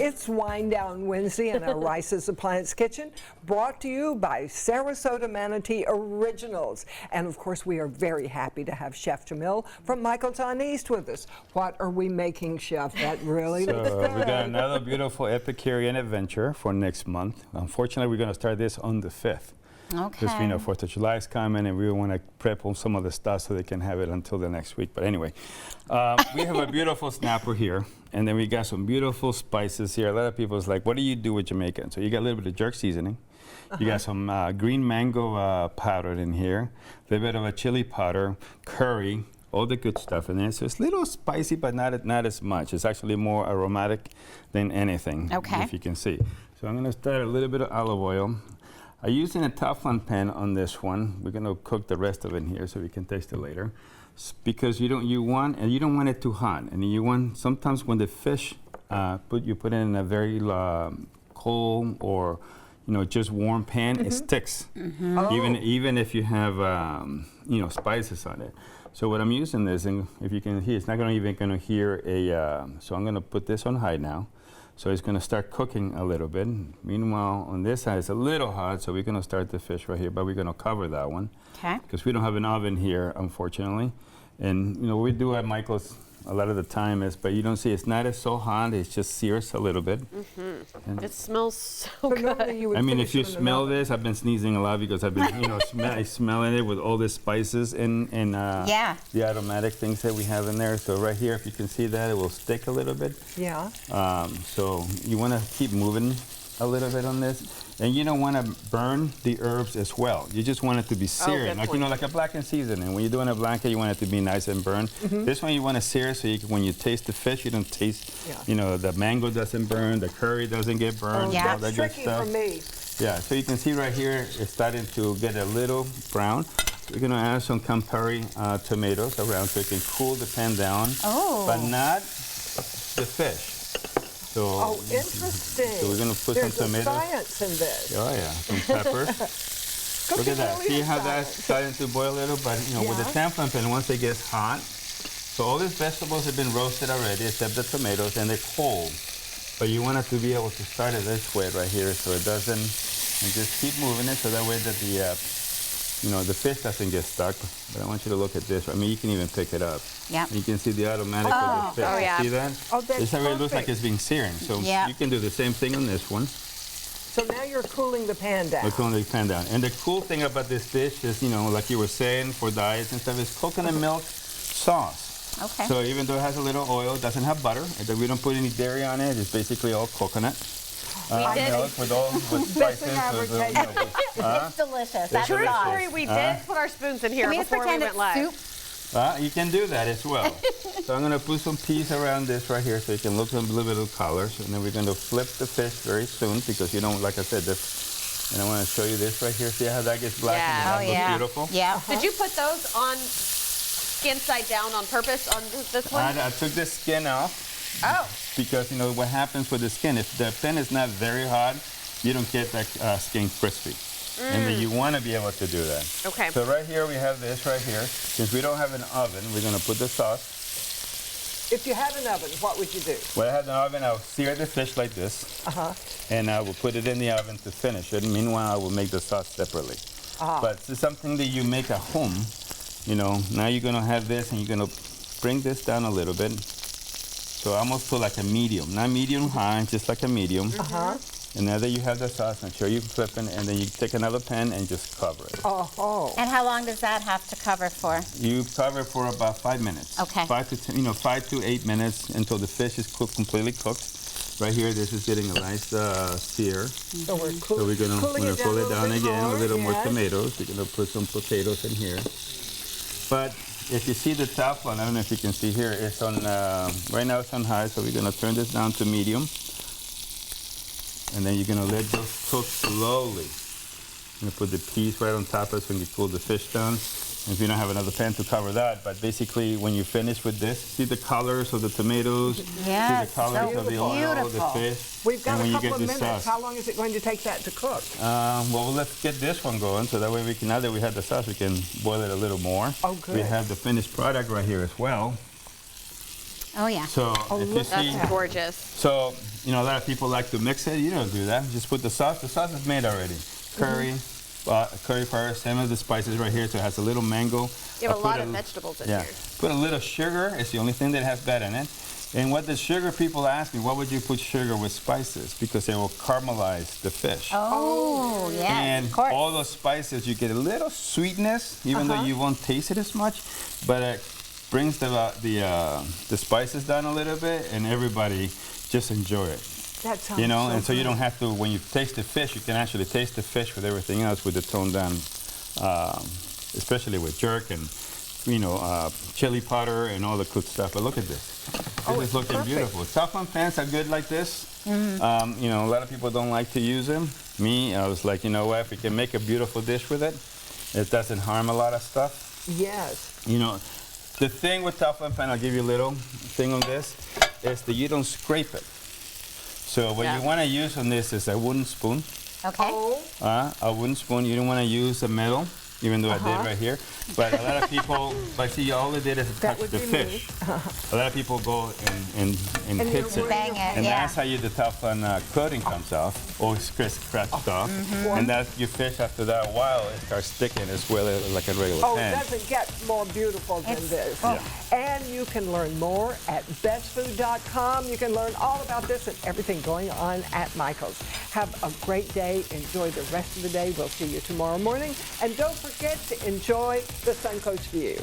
It's Wind Down Wednesday in our Rice's Appliance Kitchen, brought to you by Sarasota-Manatee Originals. And of course, we are very happy to have Chef Jamil from Micheal's on East with us. What are we making, Chef? That really looks good. We got another beautiful Epicurean adventure for next month. Unfortunately, we're going to start this on the 5th. Okay. Because, you know, 4th of July is coming, and we want to prep on some of the stuff so they can have it until the next week. But anyway, we have a beautiful snapper here, and then we got some beautiful spices here. A lot of people is like, what do you do with Jamaican? So you got a little bit of jerk seasoning. You got some green mango powder in here, a little bit of a chili powder, curry, all the good stuff in there. So it's a little spicy, but not as much. It's actually more aromatic than anything, if you can see. So I'm going to start a little bit of olive oil. I'm using a Teflon pan on this one. We're going to cook the rest of it here so we can taste it later. Because you don't want it too hot, and you want sometimes when the fish you put it in a very cold or just warm pan, it sticks. Even if you have spices on it. So what I'm using this, and if you can hear, it's not even going to hear a. So I'm going to put this on high now. So it's going to start cooking a little bit. Meanwhile, on this side, it's a little hot, so we're going to start the fish right here, but we're going to cover that one. Okay. Because we don't have an oven here, unfortunately. And, what we do at Micheal's a lot of the time is, but you don't see, it's not as so hot, it's just sears a little bit. It smells so good. I mean, if you smell this, I've been sneezing a lot because I've been, smelling it with all the spices and the aromatic things that we have in there. So right here, if you can see that, it will stick a little bit. Yeah. So you want to keep moving a little bit on this. And you don't want to burn the herbs as well. You just want it to be seared, like a blackened seasoning. When you're doing a blanket, you want it to be nice and burned. This one you want to sear so when you taste the fish, you don't taste, the mango doesn't burn, the curry doesn't get burned, all that good stuff. For me. Yeah, so you can see right here, it's starting to get a little brown. We're going to add some Campari tomatoes around so it can cool the pan down, but not the fish. So, interesting. So we're going to put some tomatoes. There's science in this. Oh, yeah. Some pepper. Look at that. See how that's starting to boil a little? But, with the Teflon pan, once it gets hot, so all these vegetables have been roasted already, except the tomatoes, and they're cold. But you want it to be able to start it this way right here so it doesn't, and just keep moving it so that way that the fish doesn't get stuck. But I want you to look at this. I mean, you can even pick it up. Yeah. You can see the aromatic of the fish. Oh, yeah. See that? Oh, that's This already looks like it's being seared. So you can do the same thing on this one. So now you're cooling the pan down. We're cooling the pan down. And the cool thing about this dish is, like you were saying, for diets and stuff, is coconut milk sauce. Okay. So even though it has a little oil, it doesn't have butter. We don't put any dairy on it. It's basically all coconut. Milk with spices. It's delicious. That's True story, we did put our spoons in here before we went live. You can do that as well. So I'm going to put some peas around this right here so you can look at a little bit of colors. And then we're going to flip the fish very soon because like I said, and I want to show you this right here. See how that gets black and that looks beautiful? Yeah. Did you put those on skin side down on purpose on this one? I took the skin off. Oh. Because what happens with the skin, if the pan is not very hot, you don't get that skin crispy. And then you want to be able to do that. Okay. So right here we have this right here. Since we don't have an oven, we're going to put the sauce. If you had an oven, what would you do? When I have an oven, I'll sear the fish like this. And I will put it in the oven to finish it. Meanwhile, I will make the sauce separately. But it's something that you make at home. Now you're going to have this and you're going to bring this down a little bit. So almost to like a medium, not medium high, just like a medium. And now that you have the sauce, make sure you flip it, and then you take another pan and just cover it. And how long does that have to cover for? You cover it for about 5 minutes. Okay. 5 to 8 minutes until the fish is completely cooked. Right here, this is getting a nice sear. So we're going to cool it down again with a little more tomatoes. We're going to put some potatoes in here. But if you see the Teflon, I don't know if you can see here, it's on, right now it's on high, so we're going to turn this down to medium. And then you're going to let those cook slowly. I'm going to put the peas right on top of it when you cool the fish down. And if you don't have another pan to cover that, but basically when you finish with this, see the colors of the tomatoes, see the colors of the oil, the fish. We've got a couple of minutes. How long is it going to take that to cook? Well, let's get this one going, so that way we can, now that we have the sauce, we can boil it a little more. Oh, good. We have the finished product right here as well. Oh, yeah. So if you see, That's gorgeous. so you know a lot of people like to mix it. You don't do that. Just put the sauce. The sauce is made already. Curry, curry powder, same as the spices right here. So it has a little mango. You have I a put lot of vegetables in Yeah. here. Put a little sugar. It's the only thing that has that in it. And what the sugar people ask me, why would you put sugar with spices? Because it will caramelize the fish. Oh, yes, And of course. all those spices, you get a little sweetness, even though you won't taste it as much, but it brings the spices down a little bit, and everybody just enjoy it. That sounds You know, so and so you good. don't have to, when you taste the fish, you can actually taste the fish with everything else with the toned down, especially with jerk and, you know, chili powder and all the cooked stuff. But look at this. This is it's looking perfect. beautiful. Teflon pans are good like this. You know, a lot of people don't like to use them. Me, I was like, you know what, if we can make a beautiful dish with it, it doesn't harm a lot of stuff. Yes. You know, the thing with Teflon pan, I'll give you a little thing on this, is that you don't scrape it. So what you want to use on this is a wooden spoon. Okay. Oh, A wooden spoon. You don't want to use a metal, even though I did right here. But a lot of people, but see, all they did is That touch would the be me. fish. A lot of people go and hits you're it. Bang it, And yeah. that's how the Teflon coating comes off, or it's scratched off. And that's your fish after that a while, it starts sticking as well like a regular oh, it pan. doesn't get more beautiful than It's- this. oh. And you can learn more at bestfood.com. You can learn all about this and everything going on at Micheal's. Have a great day. Enjoy the rest of the day. We'll see you tomorrow morning. And don't forget to enjoy the Suncoast view.